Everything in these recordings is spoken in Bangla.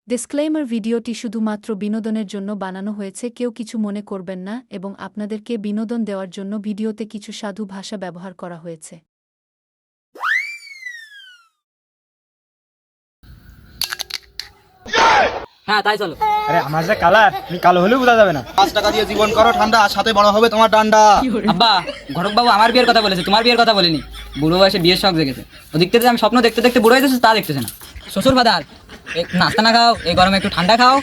ডিসক্লেইমার ভিডিওটি শুধুমাত্র বিনোদনের জন্য বানানো হয়েছে, কেউ কিছু মনে করবেন না এবং আপনাদেরকে বিনোদন দেওয়ার জন্য ভিডিওতে কিছু সাধু ভাষা ব্যবহার করা হয়েছে। হ্যাঁ তাই চলো। আরে আমার যে কালার, তুমি কালো হলেও বোঝা যাবে না। 5 টাকা দিয়ে জীবন করো ঠান্ডা, আর সাথে বড় হবে তোমার ডান্ডা। আব্বা, ঘটক বাবু আমার বিয়ের কথা বলেছে, তোমার বিয়ের কথা বলেনি। বুড়ো বয়সে বিয়ের শখ জেগেছে। ও দেখতে আমি স্বপ্ন দেখতে দেখতে বুড়ো হয়ে যাচ্ছে, তা দেখতেছে না। শ্বশুর ফাদার, নাস্তা না খাও, এই গরমে একটু ঠান্ডা খাও।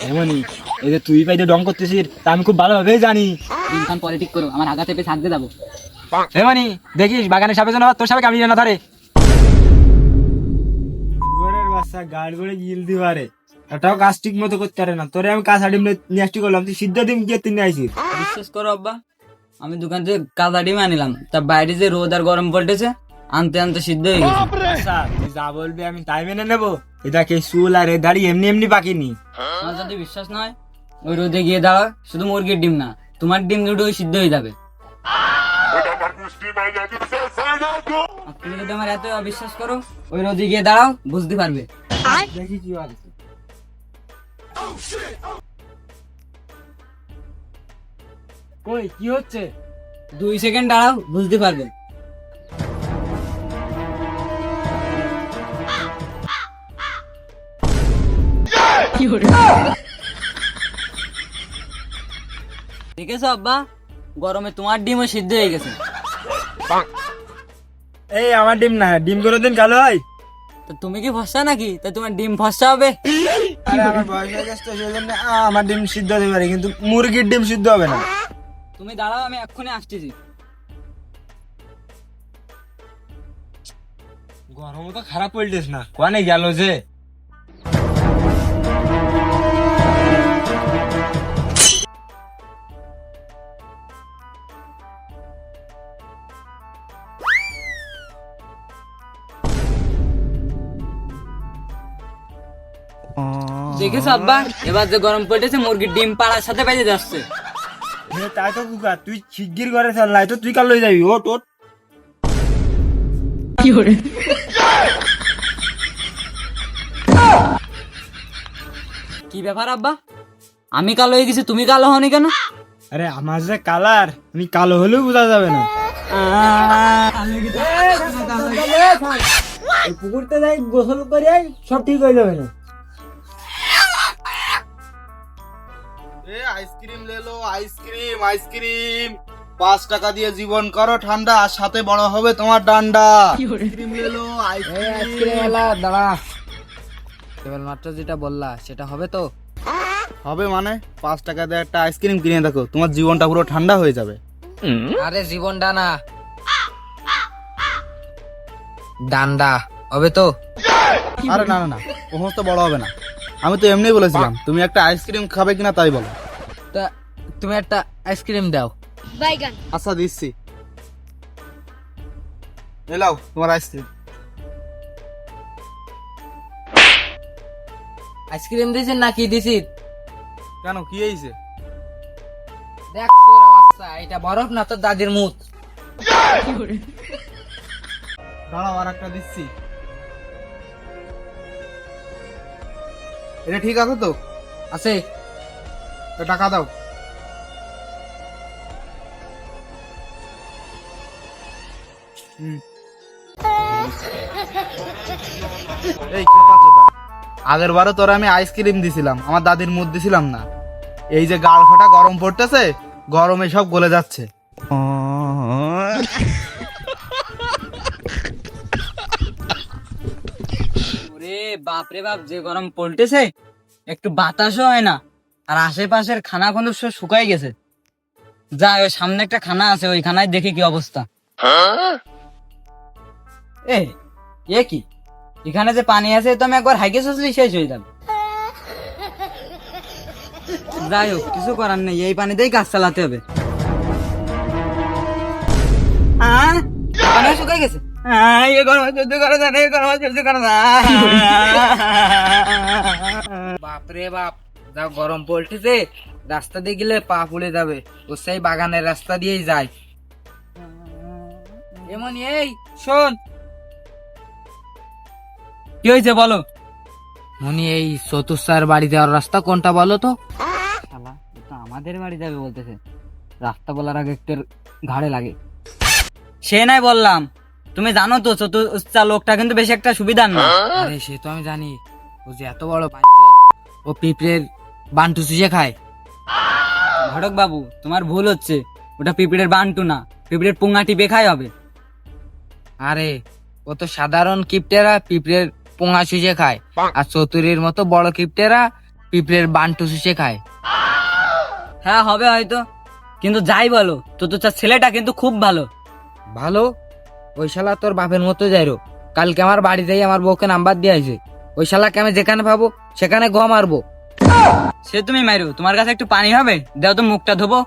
এমনই এই যে তুই পাইতে ডং করতেছিস তা আমি খুব ভালোভাবেই জানি। দিনক্ষণ পলিটিক করো, আমার আগা চেপে থাকতে যাবো। এমনই দেখিস বাগানে সাপে যেন তোর সাপে কামড়িয়ে না ধরে। ঘরের বাচ্চা গাড় করে গিল দিবারে এটাও কাজ ঠিক মতো করতে পারে না। তোরে আমি কাজ হাডিম নিয়ে করলাম, তুই সিদ্ধ ডিম গিয়ে তিনি আইসিস। বিশ্বাস করো আব্বা, আমি দোকান থেকে কাঁচা ডিম আনিলাম, তার বাইরে যে রোদ আর গরম পড়তেছে, আনতে আনতে সিদ্ধ হয়ে গেছে। আচ্ছা তুই যা বলবি আমি তাই মেনে নেবো। এটাকে চুল আর এ দাড়ি এমনি এমনি পাকিনি। তোমার যদি বিশ্বাস নয়, ওই রোদে গিয়ে দাঁড়াও, শুধু মুরগির ডিম না, তোমার ডিম দুটো সিদ্ধ হয়ে যাবে। আর তুমি যদি আমার এত অবিশ্বাস করো, ওই রোদে গিয়ে দাঁড়াও, বুঝতে পারবে। দেখি কি হয়। কই কি হচ্ছে? 2 সেকেন্ড দাঁড়াও, বুঝতে পারবে। দেখেছো আব্বা, গরমে তোমার ডিমও সিদ্ধ হয়ে গেছে। এই আমার ডিম না, ডিম করে দিন কালো হয়। তো তুমি কি ফসা নাকি? তা তোমার ডিম ফসা হবে। আরে আমার বয়স হয়ে গেছে তো সেই জন্য আমার ডিম সিদ্ধ হতে পারে, কিন্তু মুরগির ডিম সিদ্ধ হবে না। তুমি দাঁড়াও, আমি এক্ষুনি আসতেছি। গরমও তো খারাপ পড়লিস না, কোয়ানে গেল যে। দেখেছো আব্বা, এবার যে গরম পড়েছে, মুরগির ডিম পাড়ার সাথে বেজে যাচ্ছে। তাই তো কুকা, তুই শিগগির করে চল, নাই তো তুই কাল লই যাবি। ওট ওট। কি ব্যাপার আব্বা, আমি কালো হয়ে গেছি, তুমি কালো হওনি কেন? আরে আমার যে কালার, আমি কালো হলেও বোঝা যাবে না। পুকুরতে যাই গোসল করে সব ঠিক হয়ে যাবে না। এ আইসক্রিম লেলো, আইসক্রিম আইসক্রিম। 5 টাকা দিয়ে জীবন করো ঠান্ডা, আর সাথে বড় হবে তোমার ডান্ডা। আইসক্রিম লেলো, আইসক্রিম। দাঁড়া, কেবল মাত্র যেটা বললা সেটা হবে তো? হবে মানে 5 টাকা দিয়ে একটা আইসক্রিম কিনে দেখো, তোমার জীবনটা পুরো ঠান্ডা হয়ে যাবে। আরে জীবনটা না, ডান্ডা হবে তো? আরে না না না, ও তো বড় হবে না। আমি তো এমনি বলেছিলাম, তুমি একটা আইসক্রিম খাবে কিনা তাই বলো। তা তুমি একটা আইসক্রিম দাও। আচ্ছা দিচ্ছি, এলাও তোমার আইসক্রিম। আইসক্রিম দিয়েছেন নাকি দিছি? কেন কি হয়েছে? দেখ সোরা বাচ্চা, এটা বরফ না, তোর দাদির মুখ। দাঁড়াও আর একটা দিচ্ছি। এটা ঠিক আছে তো? আছে। তো টাকা দাও। এই আগের বারও তোরা আমি আইসক্রিম দিছিলাম, আমার দাদির মুখ দিছিলাম না। এই যে গাল ফাটা গরম পড়তেছে, গরমে সব গলে যাচ্ছে। ওরে বাপ রে বাপ, যে গরম পড়তেছে, একটু বাতাসও হয় না, আর আশেপাশের খানা খন্দ সব শুকাই গেছে। যাই, ওই সামনে একটা খানা আছে, ওই খানায় দেখি কি অবস্থা। এ এ কি, এখানে যে পানি আছে, তো আমি একবার হাইকে আসলে শেষ হয়ে যাবে। যাই হোক, কিছু করার নেই, এই পানিতেই কাজ চালাতে হবে। পানি শুকাই গেছে। বাপরে বাপ, যা গরম পড়তেছে, রাস্তা দিয়ে গেলে পা ফুলে যাবে। ও সেই বাগানের রাস্তা দিয়েই যায়। এমন এই শোন, কি হয়েছে বলো? মনি এই চতুর্সার বাড়ি যাওয়ার রাস্তা কোনটা বলো তো? শালা, এ তো আমাদের বাড়ি যাবে বলতেছে। রাস্তা বলার আগে একটু ঘাড়ে লাগে। সে নাই বললাম, তুমি জানো তো চতুর্থ লোকটা কিন্তু বেশি একটা সুবিধার না। আরে সে তো আমি জানি, ও যে এত বড় বাঞ্চোদ, ও পিঁপড়ের বান্টু চুষে খায়। ঘটক বাবু, তোমার ভুল হচ্ছে, ওটা পিঁপড়ের বান্টু না, পিঁপড়ের পুঙ্গা টিপে খাই হবে। আরে ও তো সাধারণ কিপ্টেরা পিঁপড়ের পোঙা চুষে খায়, আর চতুরের মতো বড় কিপ্টেরা পিঁপড়ের বান্টু চুষে খায়। হ্যাঁ হবে হয়তো, কিন্তু যাই বলো চতুর্থার ছেলেটা কিন্তু খুব ভালো। ভালো? ওই শালা তোর বাপের মতো যাইরো। কালকে আমার বাড়ি যাই আমার বউকে নাম্বার দিয়ে আইছে। ওই শালাকে আমি যেখানে পাবো সেখানে গ মারবো। সে তুমি মাইরো, তোমার কাছে একটু পানি হবে? দাও তো, মুখটা ধোবো।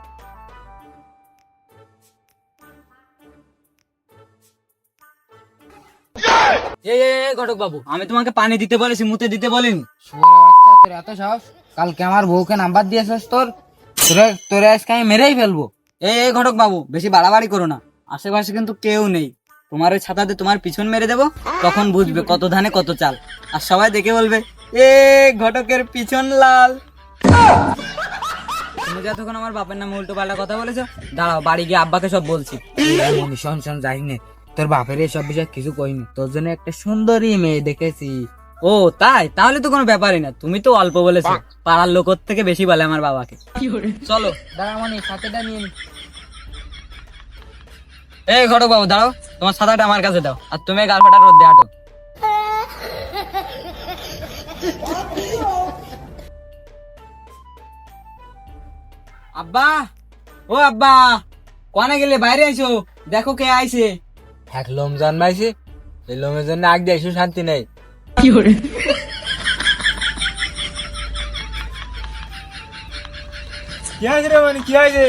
ঘটক বাবু, আমি তোমাকে পানি দিতে বলেছি, মুতে দিতে বলিনি। শুয়োরের বাচ্চা, তোর এত সাহস! কালকে আমার বউকে নাম্বার দিয়েছিস তোরে আজকে আমি মেরেই ফেলবো। ঘটক বাবু, বেশি বাড়াবাড়ি করো না, আশেপাশে কিন্তু কেউ নেই। তোমার ওই ছাতাতে তোমার পিছন মেরে দেবো, তখন বুঝবে কত ধানে কত চাল, আর সবাই দেখে বলবে ঘটকের পিছন লাল। তুমি যতক্ষণ আমার বাপের নামে উল্টো পাল্টা কথা বলেছো, দাঁড়াও বাড়ি গিয়ে আব্বাকে সব বলছি। মনি শোন যাই নে, তোর বাপের এসব বিষয় কিছু কইনি, তোর জন্য একটা সুন্দরী মেয়ে দেখেছি। ও তাই? তাহলে তো কোনো ব্যাপারই না, তুমি তো অল্প বলেছো, পাড়ার লোক থেকে বেশি বলে আমার বাবাকে। চলো। দাঁড়া মনি, সাথেটা নিয়ে নি। ঘটক বাবু দাঁড়াও, তোমার ছাতাটা আমার কাছে দাও, আর তুমি গালফাটা রোদ দিয়ে হাঁটো। আব্বা, ও আব্বা, কোনে গেলে? বাইরে আইসো, দেখো কে আইছে। এক লোম জন্মাইছে, এই লোমের জন্য আগ দিয়ে এসে শান্তি নেই। কি হয়েছে রে মানে, কি হয়েছে?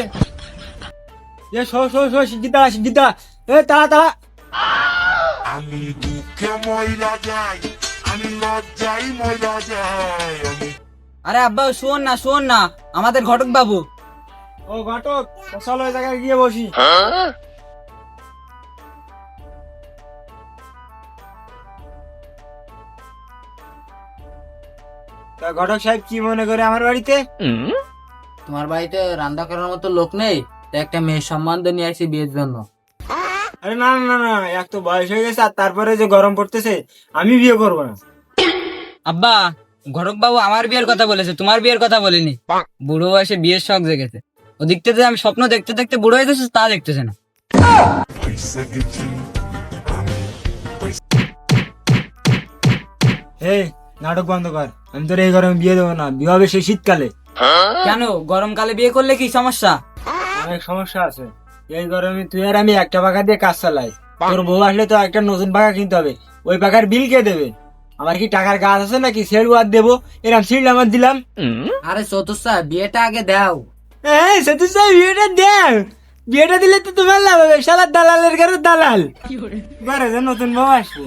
শিগগিতা তাড়া তাড়া। আমি দুঃখে মহিলা যাই, আমি লজ্জাই মহিলা যাই, আমি আরে আব্বা শোন না, আমাদের ঘটক বাবু। ও ঘটক, চলো ওই জায়গায় গিয়ে বসি। তা ঘটক সাহেব কি মনে করে আমার বাড়িতে? তোমার বাড়িতে রান্না করার মতো লোক নেই, তাই একটা মেয়ের সম্বন্ধ নিয়ে আসি বিয়ের জন্য। আরে না না না, এক তো বয়স হয়ে গেছে, আর তারপরে যে গরম পড়তেছে, আমি বিয়ে করবো না। আব্বা, ঘটক বাবু আমার বিয়ের কথা বলেছে, তোমার বিয়ের কথা বলেনি। বুড়ো বয়সে বিয়ের শখ জেগেছে, ও দেখতেছে আমি স্বপ্ন দেখতে দেখতে বুড়ো হয়ে যাচ্ছে, তা দেখতেছে না। পয়সা গেছি, এই নাটক বন্ধ কর, আমি তোর এই গরমে বিয়ে দেবো না, বিয়ে হবে সেই শীতকালে। কেন, গরমকালে বিয়ে করলে কি সমস্যা? অনেক সমস্যা আছে, এই গরমে তুই আর আমি একটা পাখা দিয়ে কাজ চালাই, তোর বউ আসলে তো একটা নতুন পাখা কিনতে হবে, ওই পাখার বিল কে দেবে? আমার কি টাকার গাছ আছে নাকি সেল আর দেবো? এরকম সিল আমার দিলাম। আরে চতুর্সা, বিয়েটা আগে দাও। হ্যাঁ সেতু সাহেব, বিয়েটা দেন, বিয়েটা দিলে তো তোমার লাভ হবে, শালা দালালের ঘরে দালাল। ঘরে যে নতুন বউ আসবে,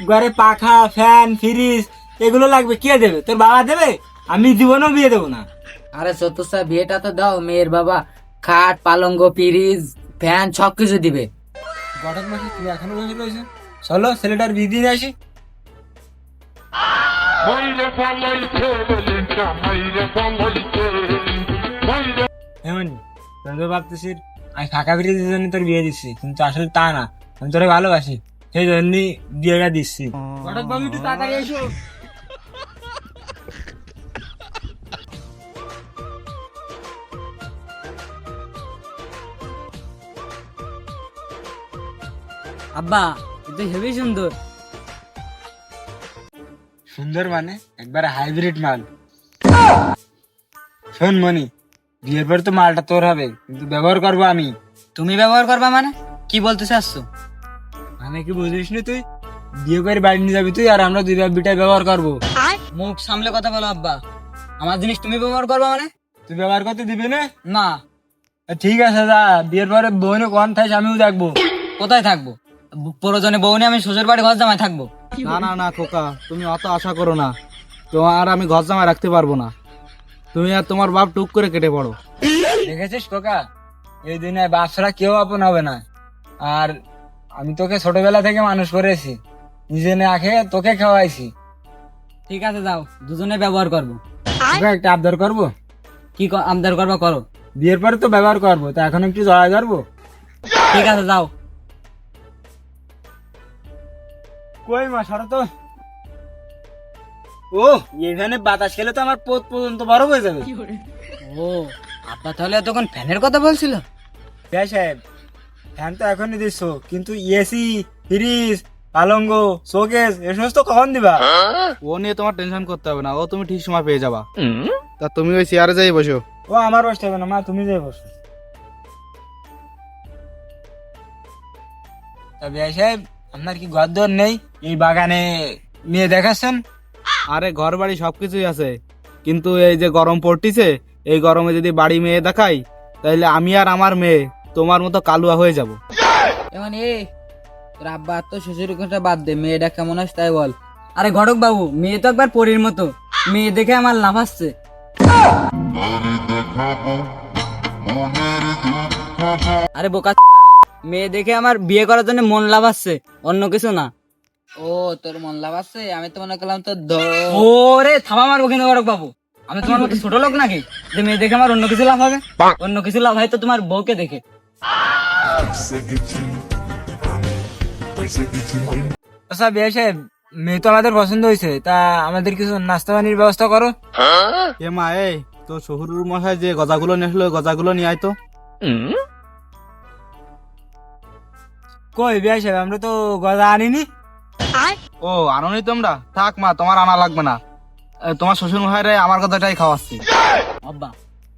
ঘরে পাখা ফ্যান ফ্রিজ এগুলো লাগবে, কে দেবে? তোর বাবা দেবে? আমি জীবনও বিয়ে দেবো না। আরে চতুর্সা, বিয়েটা তো দাও, মেয়ের বাবা খাট পালঙ্গ ফ্রিজ ফ্যান সবকিছু দিবে। ঘটক মাসি তুমি এখনো বসে রয়েছে, চলো ছেলেটার বিয়ে দিয়ে আসি। ময়ূরে পালাইছে বলিটা, ময়ূরে পালাইছে, ময়ূরে এমন তুমি তো ভাবতেছিস আমি ফাঁকা ফ্রিজের জন্য তোর বিয়ে দিচ্ছি, কিন্তু আসলে তা না, আমি তোরে ভালোবাসি, সেই জন্যই বিয়েটা দিচ্ছি। ঘটক বাবু একটু তাড়াতাড়ি এসো। আব্বা, এটা হেবি সুন্দর। সুন্দর মানে একবারে হাইব্রিড মাল। শোন মনি, বিয়ের পর তো মালটা তোর হবে, কিন্তু ব্যবহার করবো আমি। তুমি ব্যবহার করবা মানে? কি বলতে চাচ্ছো? মানে কি বুঝিস না তুই? বিয়ে করে বাড়ি নিয়ে যাবি তুই, আর আমরা দুই বাপ বিটায় ব্যবহার করবো। মুখ সামলে কথা বলো আব্বা, আমার জিনিস তুমি ব্যবহার করবা মানে? তুই ব্যবহার করতে দিবি না? না। ঠিক আছে যা, বিয়ের পরে বউনে কোন থাইস আমিও দেখবো। কোথায় থাকবো? প্রয়োজনে বউ নিয়ে আমি শ্বশুর বাড়ি ঘর জামাই থাকবো। না খোকা, তুমি অত আশা করো না, তোমার আমি ঘর জামাই রাখতে পারবো না, তুমি আর তোমার বাপ টুক করে কেটে পড়ো। দেখেছিস খোকা, এই দুনিয়ায় বাপ ছাড়া কেউ আপন হবে না। আর আমি তোকে ছোটবেলা থেকে মানুষ করেছি, নিজে না খেয়ে তোকে খাওয়াইছি, ঠিক আছে যাও, দুজনে ব্যবহার করবো। তোকে একটা আবদার করবো, কি আমদার করবা করো। বিয়ের পরে তো ব্যবহার করবো, তা এখন একটু জড়াই ধরবো। ঠিক আছে যাও। কই মা সরো তো। ও এখানে বাতাস খেলে তো আমার পোত পর্যন্ত বরফ হয়ে যাবে। ও আব্বা তাহলে এতক্ষণ ফ্যানের কথা বলছিল। হ্যাঁ সাহেব, ফ্যান তো এখনই দিচ্ছ, কিন্তু এসি, ফ্রিজ, পালঙ্গ, শোকেস এ সমস্ত কখন দিবা? ও নিয়ে তোমার টেনশন করতে হবে না, ও তুমি ঠিক সময় পেয়ে যাবা। তা তুমি ওই চেয়ারে যাই বসো। ও আমার বসতে হবে না মা, তুমি যাই বসো। তা বিয়াই সাহেব, আপনার কি ঘর দর নেই? এই বাগানে মেয়ে দেখাচ্ছেন? আরে ঘর বাড়ি সবকিছুই আছে, কিন্তু এই যে গরম পড়তিছে, এই গরমে যদি বাড়ি মেয়ে দেখাই তাহলে আমি আর আমার মেয়ে তোমার মতো কালুয়া হয়ে যাব। এমন তোর আব্বা তো শ্বশুরের কথা বাদ দে, মেয়েটা কেমন আছে তাই বল। আরে ঘটক বাবু, মেয়ে তো একবার পরীর মতো, মেয়ে দেখে আমার লাফাচ্ছে। আরে বোকা, মেয়ে দেখে আমার বিয়ে করার জন্য মন লাফাচ্ছে, অন্য কিছু না। ও তোর মন লাভ আছে, আমি তো মনে করলাম তোর ওরে থামা মারবো কিন্তু ঘটক বাবু, আমি তোমার মতো ছোট লোক নাকি যে মেয়ে দেখে আমার অন্য কিছু লাভ হবে? অন্য কিছু লাভ হয় তো তোমার বউকে দেখে। আচ্ছা বিয়াই সাহেব, মেয়ে তো আমাদের পছন্দ হয়েছে, তা আমাদের কিছু নাস্তা পানির ব্যবস্থা করো। এ মা, এই তো শহুরুর মশাই যে গজাগুলো নিয়ে আসলো, গজাগুলো নিয়ে আয় তো। কই বিয়াই সাহেব, আমরা তো গজা আনিনি। ও আনোনি তোমরা? থাক মা, তোমার আনা লাগবে না, তোমার শ্বশুর মশাইরে আমার কথাটাই খাওয়াচ্ছি। আব্বা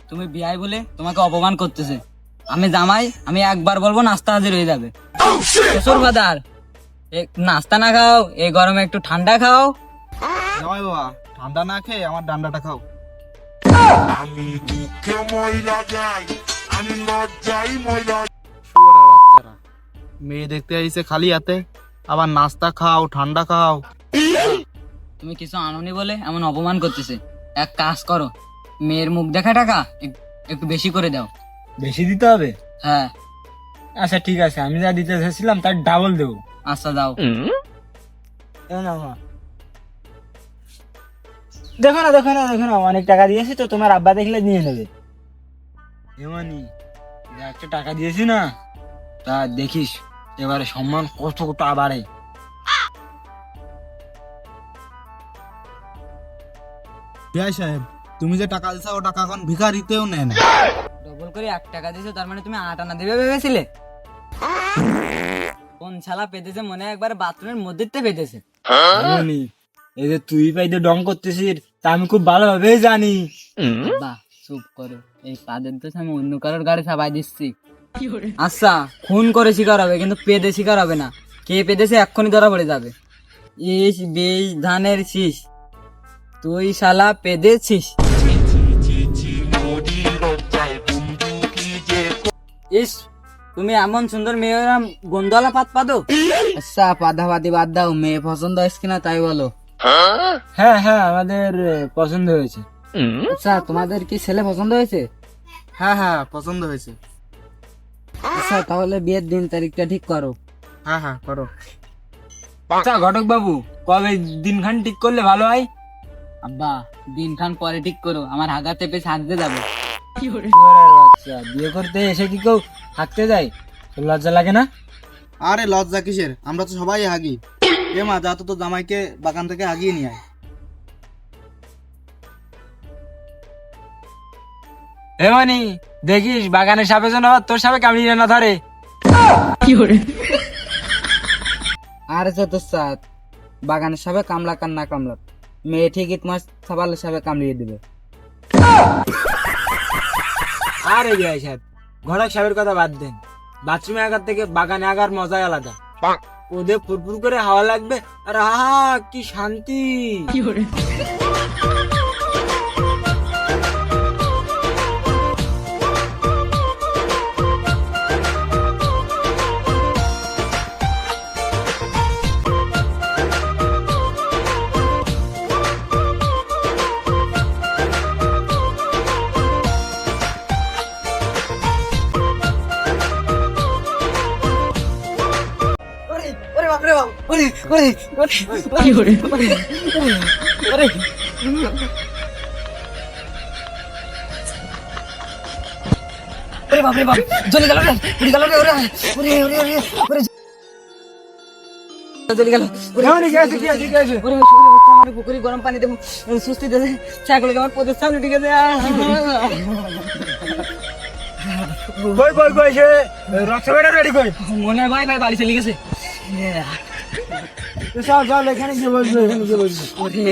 তুমি বিয়াই বলে তোমাকে অপমান করতেছে, আমি জামাই, আমি একবার বলবো নাস্তা হাজির হয়ে যাবে। শ্বশুর বাদার, নাস্তা না খাও, এই গরমে একটু ঠান্ডা খাও। জামাই বাবা, ঠান্ডা না খেয়ে আমার ডান্ডাটা খাও। আমি দুঃখে মহিলা যাই, আমি লজ্জাই মহিলা। শুয়োরের বাচ্চারা, মেয়ে দেখতে আইছে খালি হাতে, আবার নাস্তা খাও, ঠান্ডা খাও। তুমি কিছু আনোনি বলে এমন অপমান করতেছে। এক কাজ করো, মেয়ের মুখ দেখা টাকা একটু বেশি করে দাও। বেশি দিতে হবে? হ্যাঁ আচ্ছা ঠিক আছে, আমি যা দিতে চাইছিলাম তার ডাবল দেবো। আচ্ছা দাও। এই নাও মা। দেখো না দেখো না দেখো না, অনেক টাকা দিয়েছি তো, তোমার আব্বা দেখলে নিয়ে নেবে। এমনি যা একটা টাকা দিয়েছি না, তা দেখিস এবারে সম্মান কতটা বাড়ে। বিয়াই সাহেব, তুমি যে টাকা দিছো ও টাকা এখন ভিখারিতেও নেয় না। ডবল করে 1 টাকা দিয়েছো, তার মানে তুমি 8 আনা দেবে ভেবেছিলে? কোন শালা পেতেছে মনে হয় একবার বাথরুমের মধ্যে পেতেছে। এমনি এই যে তুই পাইতে ডং করতেছিস, তা আমি খুব ভালোভাবেই জানি। বাহ চুপ করো, এই পাদের দোষ আমি অন্য কারোর গাড়ি চাপাই দিচ্ছি। আচ্ছা খুন করে শিকার হবে, কিন্তু পেদে শিকার হবে না। কে পেদেছে এক্ষুনি ধরা পড়ে যাবে। ইস বেশ ধানের শীষ, তুই শালা পেদেছিস। ইস তুমি এমন সুন্দর মেয়েরা গন্ধওয়ালা পাত পাদো। আচ্ছা পাদাপাদি বাদ দাও, মেয়ে পছন্দ হয়েছে কিনা তাই বলো। হ্যাঁ হ্যাঁ, আমাদের পছন্দ হয়েছে। আচ্ছা তোমাদের কি ছেলে পছন্দ হয়েছে? হ্যাঁ হ্যাঁ, পছন্দ হয়েছে। আচ্ছা তাহলে বিয়ের দিন তারিখটা ঠিক করো। হ্যাঁ হ্যাঁ করো। আচ্ছা ঘটক বাবু, কবে দিনখান ঠিক করলে ভালো হয়? আব্বা দিনখান পরে ঠিক করো, আমার হাগা চেপে সাজতে যাবে। আচ্ছা, বিয়ে করতে এসে কি কেউ থাকতে যায়? তোর লজ্জা লাগে না? আরে লজ্জা কিসের, আমরা তো সবাই হাগি। এ মা, যা তো তোর জামাইকে বাগান থেকে হাগিয়ে নিয়ে আয়। হে মানি, দেখিস বাগানের সাপে যেন আবার তোর সাপে কামড়িয়ে না ধরে। আর যত সাত বাগানের সাপে কামলা কান না কামলা, মেয়ে ঠিকই তোমার সবালের সাপে কামড়িয়ে দিবে। আরে বিয়াই সাহেব, ঘটক সাহেবের কথা বাদ দেন, বাথরুমে আগার থেকে বাগানে আগার মজাই আলাদা। ওদের ফুরফুর করে হাওয়া লাগবে, আর আহা কি শান্তি। আরে আরে বাপ রে বাপ, জ্বলে গেল রে, পুড়ে গেল রে, ওরে ওরে ওরে ওরে ওরে, জ্বলে গেল ওরে। কেমন কি আছে, কি আছে, কি আছে? ওরে ওরে, আমার পুকুরে গরম পানি দেবো, সুস্থি দে, ছাগলকে আমার পদের সামনে ঢুকে দে। কই কই কই সে রসবেটা রেডি কই? মনে হয় ভাই ভাই বাড়ি চলে গেছে। চল চল, এখানে গিয়ে বসবে, এখানে গিয়ে বসবে। ওরে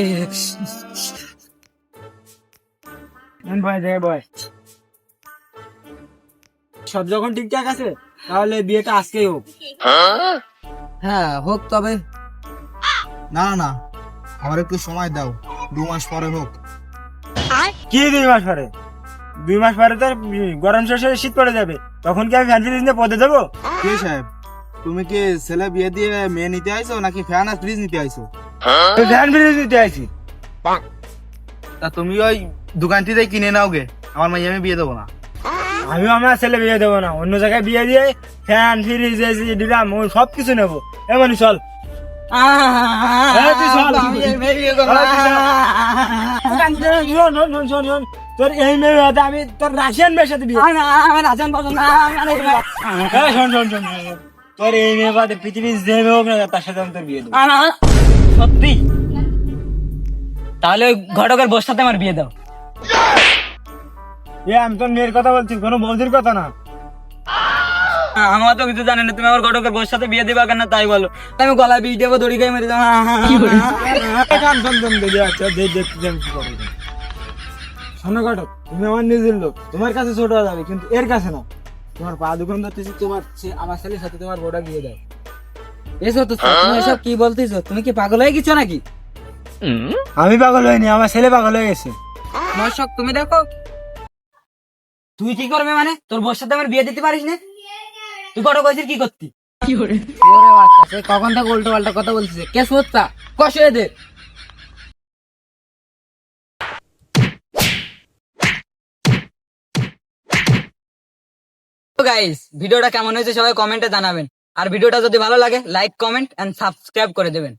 ভাই দেখে বয়, সব যখন ঠিকঠাক আছে তাহলে বিয়েটা আজকেই হোক। হ্যাঁ হোক তবে। না না, আমার একটু সময় দাও, 2 মাস পরে হোক। কি 2 মাস পরে? 2 মাস পরে তো গরম শেষ হয়ে শীত পড়ে যাবে, তখন কি আমি ফ্যান ফ্রিজ নিয়ে পদে দেবো? কে সাহেব, তুমি কি ছেলে বিয়ে দিয়ে মেয়ে নিতে আইছো নাকি ফ্যান আর ফ্রিজ নিতে আইছো? ফ্যান ফ্রিজ নিতে আইছি। তা তুমি ওই দোকান থেকে কিনে নাও গে, আমার মাইয়া আমি বিয়ে দেবো না। আমি আমার ছেলে বিয়ে দেবো না, অন্য জায়গায় বিয়ে দিয়ে ফ্যান ফ্রিজ এসি ডিরাম সব কিছু নেবো। এমনই চল। তুই চল। শোন, শোন, শোন, শোন, তোর এই মেয়ে হয়তো আমি তোর রাশিয়ান মেয়ের সাথে বিয়ে। শোন শোন শোন শোন, তোর এই মেয়ে বাদে পৃথিবীর যে মেয়ে হোক না তার সাথে আমি তোর বিয়ে দেবো। সত্যি? তাহলে ওই ঘটকের বউর সাথে আমার বিয়ে দাও। আমি তোর মেয়ের কথা বলছি, কোনো বৌদির কথা না। আমার তো কিছু জানি না, তুমি আমার ঘটকের বউর সাথে বিয়ে দিবা কেন তাই বলো। আমি গলায় বিষ দেবো, দড়ি গায়ে মেরে দেবো। শোন, শোন, শোন, দেখি, আচ্ছা, দেখতে আমি কি করি। শোনো ঘটক, তুমি আমার নিজের লোক, তোমার কাছে ছোট হয়ে যাবে কিন্তু এর কাছে না। তোমার পা দুখন ধরতেছি, তোমার আমার ছেলের সাথে তোমার বউটা বিয়ে দাও। এসো তো, তুমি এসব কি বলতেছো? তুমি কি পাগল হয়ে গেছো নাকি? আমি পাগল হইনি, আমার ছেলে পাগল হয়ে গেছে। তোমার শখ তুমি দেখো। তুই কি করবে মানে? তোর বউর সাথে আমার বিয়ে দিতে পারিস না? তুই ঘটক হয়েছিস কি করতি? ওরে বাচ্চা, সে কখন থেকে উল্টো পাল্টা কথা বলছিস। কে সোচ্ছা কষে দে। গাইস, ভিডিওটা কেমন হয়েছে সবাই কমেন্টে জানাবেন। আর ভিডিওটা যদি ভালো লাগে লাইক, কমেন্ট এন্ড সাবস্ক্রাইব করে দেবেন।